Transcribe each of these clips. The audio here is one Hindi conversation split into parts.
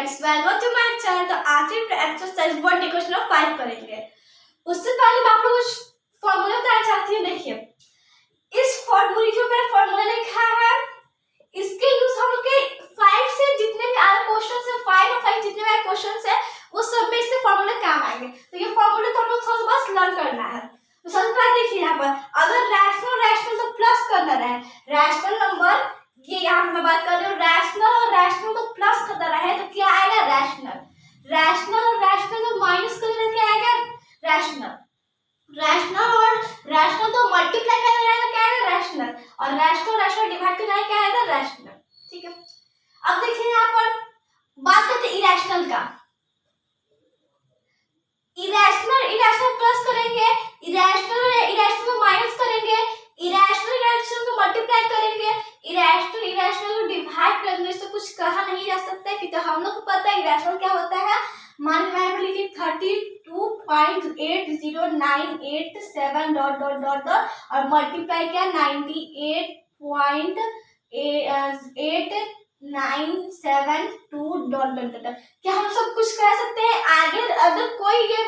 Friends, welcome to my channel. तो आज हम एक्सरसाइज 1 क्वेश्चन नंबर 5 करेंगे। उससे पहले मैं आप लोगों को फॉर्मूला बताना चाहती हूँ। देखिए, इस फॉर्मूले जो मैंने फॉर्मूला लिखा है, इसके यूज हम लोग के 5 से जितने भी आए क्वेश्चंस है, 5 और 5 जितने भी क्वेश्चंस है, वो सब में इससे फॉर्मूला काम आएंगे। तो ये फॉर्मूला तो हम लोग थोड़ा बस लर्न करना है। तो सबसे पहले देखिए, यहाँ पर अगर रैशनल तो प्लस करना है, रैशनल नंबर, ये यहाँ मैं बात कर रही हूँ रैशनल और रैशनल को प्लस करना है तो क्या आएगा रैशनल और रैशनल को माइनस करना क्या आएगा रैशनल और रैशनल तो मल्टीप्लाई करना है तो क्या आएगा रैशनल, और रैशनल डिवाइड करना है क्या आएगा रैशनल। ठीक है, अब देखिए यहाँ पर बात करते हैं इरेशनल का। इरेशनल प्लस करेंगे, इरेशनल को माइनस करेंगे, इरेशनल को मल्टीप्लाई करेंगे, इरेशनल को डिवाइड करने से कुछ कहा नहीं जा सकता है, क्योंकि हम लोग को पता है इरेशनल क्या होता है। मान लीजिए लिखिए 32.809887 डॉट डॉट डॉट डॉट और मल्टीप्लाई क्या 98.8972 डॉट डॉट डॉट। क्या हम सब कुछ कह सकते हैं आगे? अगर कोई ये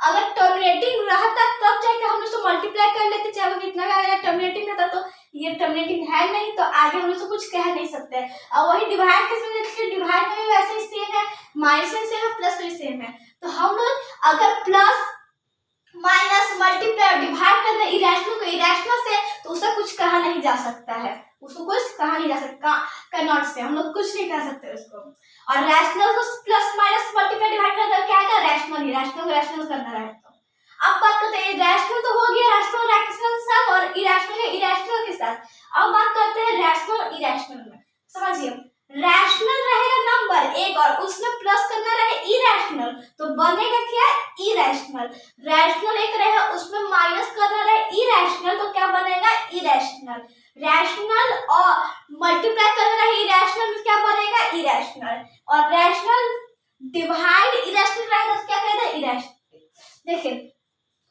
अगर टर्मिनेटिंग रहता तब चाहे हम लोग मल्टीप्लाई कर लेते, चाहे वो कितना भी अगर टर्मिनेटिंग रहता, तो ये टर्मिनेटिंग है नहीं, तो आगे हम लोग कुछ कह नहीं सकते। और वही डिवाइड किसमें देखिए, डिवाइड में भी वैसे ही सेम है, माइनस में सेम है, प्लस में सेम है। तो हम लोग अगर प्लस माइनस मल्टीप्लाई और डिवाइड करना इरेशनल से, तो उससे कुछ कहा नहीं जा सकता है, उसको कुछ कहा नहीं जा सकता, कैनॉट से हम लोग कुछ नहीं कह सकते उसको। और रैशनल को प्लस माइनस मल्टीप्लाई डिवाइड करना क्या आएगा रैशनल करना है। तो अब बात करते हैं, रैशनल तो हो गया, रैशनल सब और इरेशनल के साथ। अब बात करते हैं रैशनल इरेशनल में। समझिए, रैशनल रहेगा नंबर एक और उसमें प्लस करना रहे इरेशनल, तो बनेगा क्या इरेशनल। रैशनल एक रहेगा उसमें माइनस करना रहे इरेशनल, तो क्या बनेगा इरेशनल। रैशनल और मल्टीप्लाई करना रहे इरेशनल, में क्या बनेगा इरेशनल। और रैशनल डिवाइड इरेशनल रहेगा तो क्या कहेगा इरेशनल। देखिए,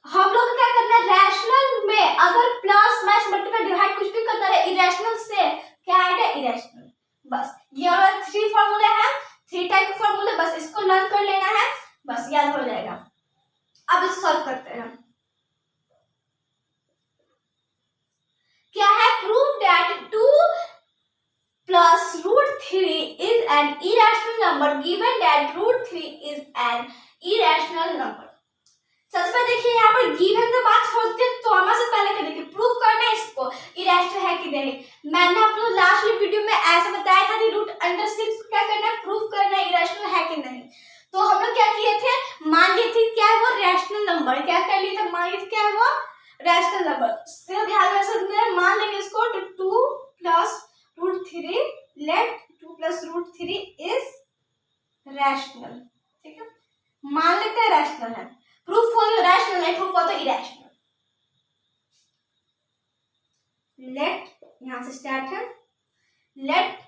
हम लोग क्या करना है, रैशनल में अगर प्लस माइनस मल्टीप्लाई डिवाइड कुछ भी करना है इरेशनल से, क्या आएगा इरेशनल। बस ये वाला 3 फॉर्मूले हैं, 3 टाइप के फॉर्मूले, बस इसको लर्न कर लेना है, बस याद हो जाएगा। अब इसे सॉल्व करते हैं। क्या है, prove that 2 plus √3 is an irrational number given that √3 is an irrational number। सबसे पहले देखिए, यहाँ पर गिवन से बात होती है तो हमारे से पहले देखिए प्रूव करना है इसको इरेशनल है कि नहीं। मैंने आप लोग लास्ट वीडियो में ऐसा बताया था कि √6 क्या करना है, प्रूव करना है इरेशनल है कि नहीं। तो हम लोग क्या किए थे, मान लिए थे क्या है वो रैशनल नंबर, क्या कर लिए थे, मान लिए थे क्या है वो रैशनल नंबर। ध्यान रख सकते हैं, मान लेंगे इसको 2 plus √3, let 2 plus √3 is rational। ठीक है, मान लेते हैं रैशनल है, प्रूफ हो तो रैशनल नहीं, प्रूफ हो तो इरेशनल। लेट यहां से स्टार्ट है, लेट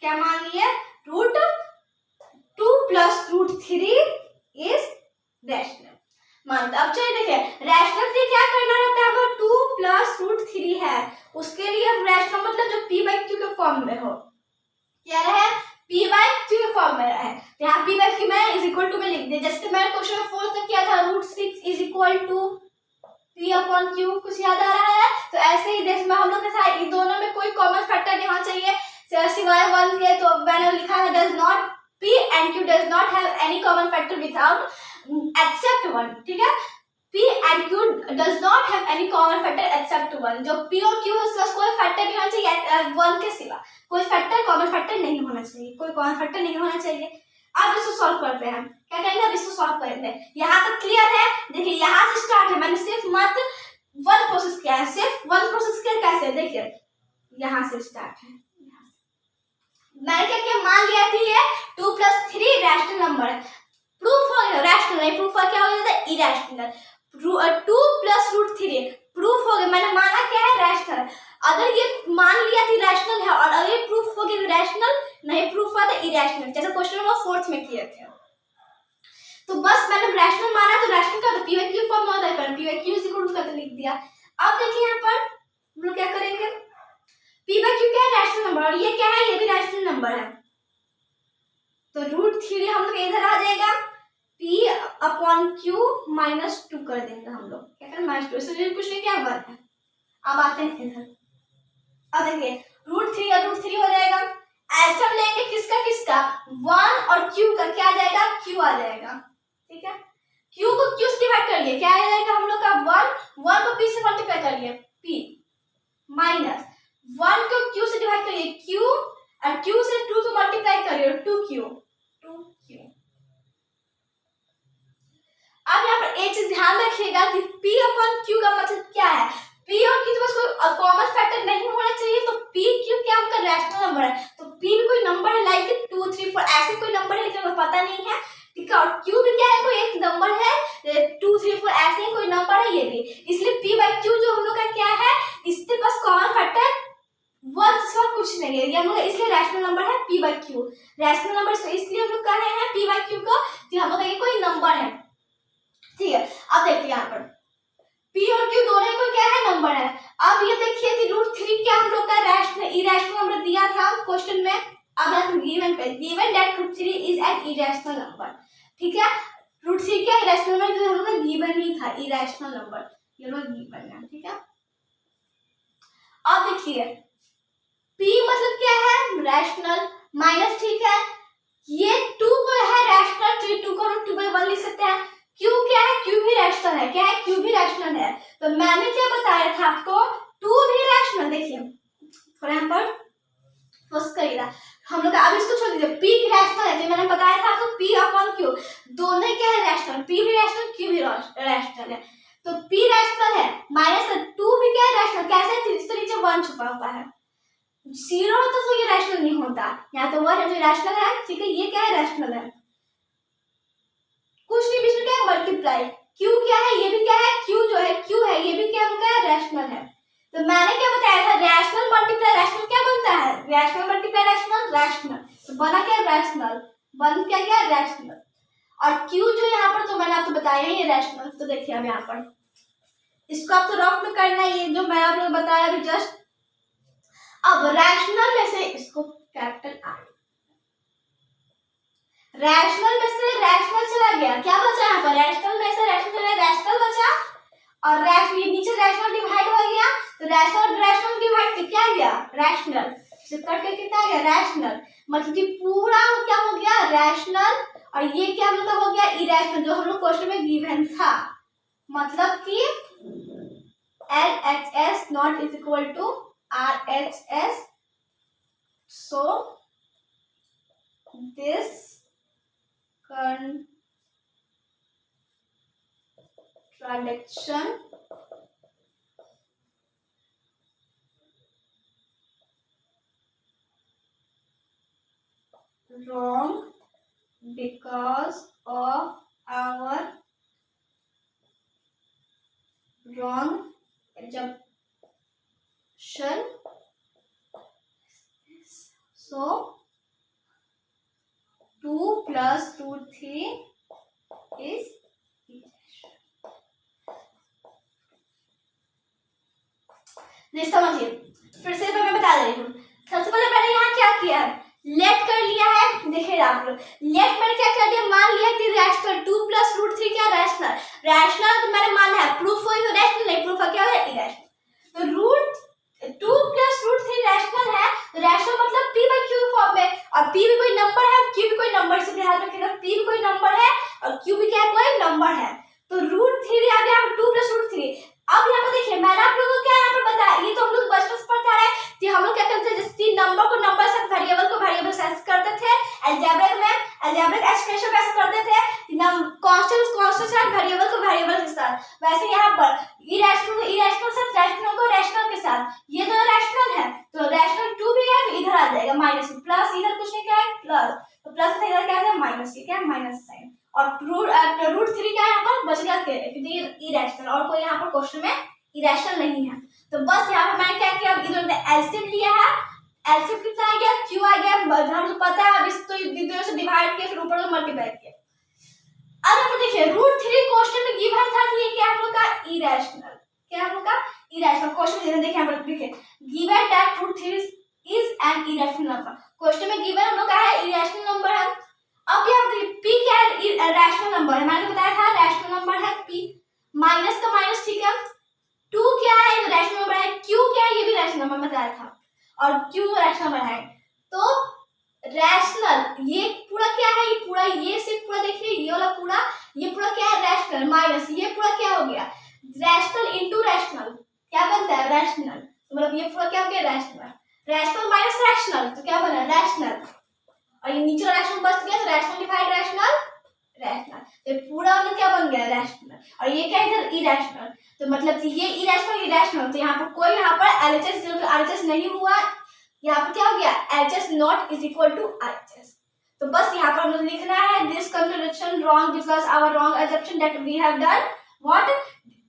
क्या मान लिया √2 plus √3 is rational मान। अब चलिए देखिए, रैशनल से क्या करना रहता है, हमारा 2 plus √3 है, उसके लिए हम रैशनल मतलब जो p/q के फॉर्म में हो, क्या रहे p/q के फॉर्म में रहे। यहाँ p/q मैं इज इक्वल टू में लिख दिया, जैसे मैंने क्वेश्चन 4 तक किया था √6 इज इक्वल टू p/q, कुछ याद आ रहा है। तो ऐसे ही देश में हम लोग के साथ इन दोनों में कोई कॉमन फैक्टर नहीं होना चाहिए सिवाय 1 के। तो मैंने लिखा है does not p and q does not have any common factor without except 1। ठीक है, p and q does not have any common factor except 1। जो p और q है उसका कोई फैक्टर नहीं होना चाहिए 1 के सिवा, कोई फैक्टर कॉमन फैक्टर नहीं होना चाहिए, कोई कॉमन फैक्टर नहीं होना चाहिए। अब इसको सॉल्व करते हैं, क्या करेंगे, अब इसको सॉल्व करेंगे। यहाँ तक क्लियर है? देखिए, यहाँ से स्टार्ट है, मैंने सिर्फ मात्र 1 प्रोसेस किया है, सिर्फ 1 प्रोसेस किया। कैसे, देखिए यहाँ से स्टार्ट है, मैंने क्या किया, मान लिया कि ये 2 plus 3 रैशनल नंबर है, प्रूफ हो गया रैशनल नहीं, प्रूफ क्या हो गया इरेशनल। 2 plus √3 प्रूफ हो गया, मैंने माना क्या है रैशनल। अगर ये मान लिया कि रैशनल है और अगर ये प्रूफ हो गया रैशनल नहीं, प्रूफ हुआ था इरेशनल, जैसे क्वेश्चन नंबर 4 में किए थे। तो बस मैंने रैशनल माना तो रैशनल का p/q फॉर्म होता है, p/q इज इक्वल टू करके लिख दिया। अब देखिए यहाँ पर हम लोग क्या करेंगे, p/q क्या है रैशनल नंबर, और ये क्या है, ये भी रैशनल नंबर है। तो √3 हम लोग इधर आ जाएगा, P/Q -2 कर देंगे हम लोग, क्या करें -2, इसलिए कुछ नहीं क्या 1 है। अब आते हैं इधर, अब देखिए √3 या √3 हो जाएगा, ऐसा लेंगे किसका किसका 1 और Q का, क्या आ जाएगा Q आ जाएगा, ठीक है। Q को Q से डिवाइड करिए, क्या आ जाएगा हम लोग का 1 को P से मल्टीप्लाई करिए P माइनस 1 को Q से डिवाइड करिए Q, और Q से 2 को मल्टीप्लाई करिए 2Q। अब यहाँ पर एक चीज ध्यान रखिएगा कि P/Q का मतलब क्या है, P और Q के पास कोई कॉमन फैक्टर नहीं होना चाहिए, तो P Q क्या आपका रैशनल नंबर है, तो P भी कोई नंबर है लाइक 2 3 4 ऐसे कोई नंबर है, लेकिन हमें पता नहीं है, ठीक है। और Q भी क्या है, कोई एक नंबर है 2 3 4 ऐसे ही कोई नंबर है ये भी, इसलिए P/Q जो हम लोग का क्या है, इसके पास कॉमन फैक्टर 1 सिवा कुछ नहीं है, ये हम लोग इसलिए रैशनल नंबर है P/Q, रैशनल नंबर इसलिए हम लोग कह रहे हैं P/Q को कि हम लोग का ये कोई नंबर है, ठीक है। अब देखिए यहाँ पर P और Q दोनों ही को क्या है नंबर है। अब ये देखिए कि √3 क्या हम लोग का रैशनल इरेशनल नंबर दिया था क्वेश्चन में, अब हम गिवन पे given that √3 is an irrational number, ठीक है। √3 क्या इरेशनल नंबर, जो हम लोग का गिवन ही था इरेशनल नंबर, ये लोग गिवन है, ठीक है। अब देखिए P मतलब क्या है रैशनल माइनस, ठीक है, ये 2 को है रैशनल, तो 2 को हम 2/1 लिख सकते हैं। Q क्या है, Q भी रैशनल है, क्या है Q भी रैशनल है, तो मैंने क्या बताया था आपको 2 भी रैशनल, देखिए थोड़ा यहाँ पर फोकस करिएगा हम लोग, अब इसको छोड़ दीजिए, P रैशनल है, तो मैंने बताया था आपको P/Q दोनों ही क्या है रैशनल, P भी रैशनल Q भी रैशनल है, तो P रैशनल है माइनस 2 भी क्या है रैशनल, कैसे, इस तो नीचे 1 छुपा हुआ है, 0 होता तो ये रैशनल नहीं होता, यहाँ तो 1 है तो रैशनल है, ठीक है। ये क्या है रैशनल है, कुछ नहीं बीच में क्या है मल्टीप्लाई, Q क्या है, ये भी क्या है Q जो है Q है, ये भी क्या होता है रैशनल है, तो मैंने क्या बताया था रैशनल मल्टीप्लाई रैशनल क्या बनता है, रैशनल मल्टीप्लाई रैशनल रैशनल, तो बना क्या रैशनल, बन क्या क्या रैशनल, और Q जो यहाँ पर तो मैंने आपको बताया ही रैशनल, तो देखिए अब यहाँ पर इसको आप तो रफ में करना है, ये जो मैं आप लोग बताया अभी जस्ट। अब रैशनल में से इसको कैपिटल R, रैशनल में से रैशनल चला गया, क्या बचा यहाँ पर रैशनल में से रैशनल चला, रैशनल बचा, और रैशनल ये नीचे रैशनल डिवाइड हो गया, तो रैशनल रैशनल डिवाइड पे क्या गया रैशनल, से कट के कितना गया रैशनल, मतलब कि पूरा क्या हो गया रैशनल, और ये क्या मतलब हो गया इरेशनल, जो हम लोग क्वेश्चन में गिवन था, मतलब कि LHS not is equal to RHS, so this contradiction wrong because of our wrong assumption, so 2 plus √3 is नहीं समझिए, फिर से मैं बता रही हूँ। सबसे पहले मैंने यहाँ क्या किया है, लेट कर लिया है, देखिए आप लोग लेट मैंने क्या कर दिया, मान लिया कि रैशनल 2 plus √3 क्या रैशनल, रैशनल तो मैंने माना है, प्रूफ हुई तो रैशनल, नहीं प्रूफ क्या है इरेशनल, तो 2 plus √3 रैशनल है, तो रैशनल मतलब P/Q फॉर्म में, और P भी कोई नंबर है, Q भी कोई नंबर, से ध्यान रखिएगा P भी कोई नंबर है और Q भी क्या है कोई नंबर है, तो √3 आ गया 2 plus √3। अब यहाँ पर देखिए मैंने आप लोगों को क्या यहाँ पर बताया, ये तो हम लोग बचपन से पढ़ते रहे कि हम लोग क्या करते थे, जैसे नंबर को नंबर से वेरिएबल को वेरिएबल से करते थे, अलजेब्रिक में अलजेब्रिक एक्सप्रेशन कैसे करते थे, कांस्टेंट कांस्टेंट से वेरिएबल को वेरिएबल के साथ, वैसे यहाँ पर इरेशनल को इरेशनल से रैशनल को रैशनल के साथ, ये दोनों रैशनल है, तो रैशनल 2 भी है तो इधर आ जाएगा माइनस, प्लस इधर कुछ नहीं क्या है प्लस, तो प्लस से इधर क्या है माइनस, ये क्या है माइनस साइन, और √3 क्या है यहाँ पर बच गया क्योंकि इरेशनल, और कोई यहाँ पर क्वेश्चन में इरेशनल नहीं है, तो बस यहाँ पर मैंने क्या किया, इधर एलसीएम लिया है, एलसीएम कितना आ गया Q आ गया, हम पता है, अब इसको दोनों से डिवाइड किया फिर ऊपर को मल्टीप्लाई किया। अब हम देखिए √3 क्वेश्चन में गिवन था कि ये क्या हम लोग का इरेशनल, क्या हम लोग का इरेशनल क्वेश्चन में देखिए यहाँ पर देखिए given that √3 is an irrational number, question में गिवन हम लोग का है इरेशनल नंबर है, अब यहाँ पे p क्या है, रैशनल नंबर है, मैंने बताया था रैशनल नंबर है p, माइनस का माइनस, ठीक है। 2 क्या है, रैशनल नंबर है। q क्या है, ये भी रैशनल नंबर बताया था, और q रैशनल नंबर है। तो रैशनल ये पूरा क्या है, ये पूरा, ये सिर्फ पूरा देखिए, ये वाला पूरा, ये पूरा क्या है रैशनल, माइनस ये पूरा क्या हो गया रैशनल इनटू रैशनल, क्या बनता है रैशनल, मतलब ये पूरा क्या हो गया रैशनल, रैशनल माइनस रैशनल, तो क्या बना रैशनल, और ये नीचे रैशनल बच गया तो रैशनल डिवाइड रैशनल, रैशनल, तो पूरा मतलब क्या बन गया रैशनल, और ये क्या इधर इरैशनल, तो मतलब ये इरैशनल, तो यहाँ पर कोई यहाँ पर एलएचएस नहीं हुआ, यहाँ पर क्या हो गया LHS not is equal to RHS. तो बस यहाँ पर हम लोग लिखना है this contradiction wrong because our wrong assumption that we have done what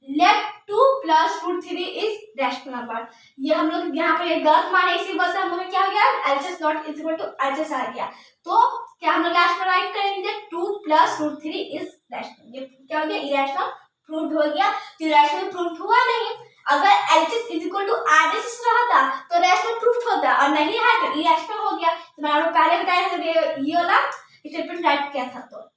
let 2 plus root 3 is rational number, ये हम लोग यहाँ पर ये गलत माने, इसी वजह से हम लोग क्या हो गया LHS not is equal to RHS आ गया। तो क्या हम लोग लास्ट में राइट करेंगे 2 plus root 3 is rational, ये क्या हो गया इरैशनल प्रूव्ड हो गया। तो इरैशनल प्रूव्ड हुआ नहीं, अगर LHS is equal to RHS रहता तो रैशनल प्रूफ होता, और नहीं है तो इरैशनल हो गया। तो मैंने आपको पहले बताया था ये वाला स्टेटमेंट राइट किया था। तो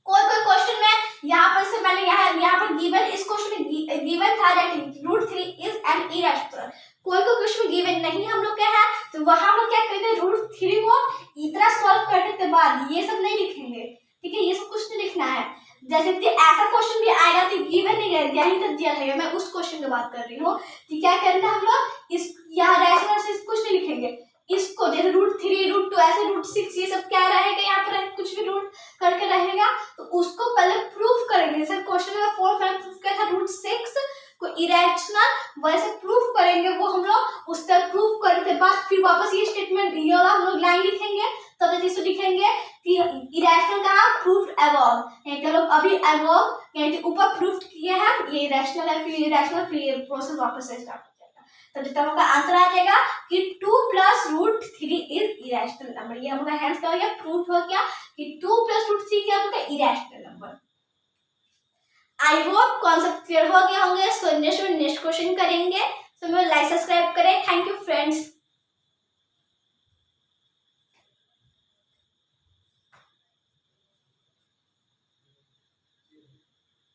कोई क्वेश्चन में यहाँ पर से मैंने यहाँ पर गिवन, इस क्वेश्चन में गिवन था that root 3 is an irrational, कोई क्वेश्चन में गिवन नहीं हम लोग क्या है, तो वहां हम लोग क्या करते हैं रूट 3 को इतना सॉल्व करने के बाद ये सब नहीं लिखेंगे, ठीक है, ये सब कुछ नहीं लिखना है। जैसे कि ऐसा क्वेश्चन भी आएगा तो गिवन नहीं है, यहीं तक दिया रहेगा, मैं उस क्वेश्चन की बात कर रही हूँ। तो क्या करना है हम लोग इस यहाँ रैशनल से कुछ नहीं लिखेंगे, इसको जैसे रूट 3 रूट 2 ऐसे रूट 6 ये सब क्या रहेगा, यहाँ पर कुछ भी रूट करके रहेगा तो उसको पहले प्रूफ करेंगे। जैसे क्वेश्चन नंबर 4 में प्रूफ किया था रूट 6 को इरैशनल, वैसे प्रूफ करेंगे वो हम लोग, उस तक प्रूफ करने के बाद फिर वापस ये स्टेटमेंट ये वाला हम लोग लाइन लिखेंगे, तब तो इसको लिखेंगे कि इरैशनल कहाँ प्रूफ अबव, यानी लोग अभी अबव यानी ऊपर प्रूफ किए हैं ये रैशनल है, फिर इरैशनल, फिर ये प्रोसेस वापस से स्टार्ट हो जाएगा। तो जितना हम लोग का आंसर आ जाएगा कि 2 plus root 3 is irrational number, ये हम लोग का हेंस क्या हो गया प्रूफ हो गया कि 2 plus root 3 क्या होगा irrational number. I hope concept clear हो गया होंगे। सो नेक्स्ट क्वेश्चन करेंगे, तो लाइक सब्सक्राइब करें। Thank you friends.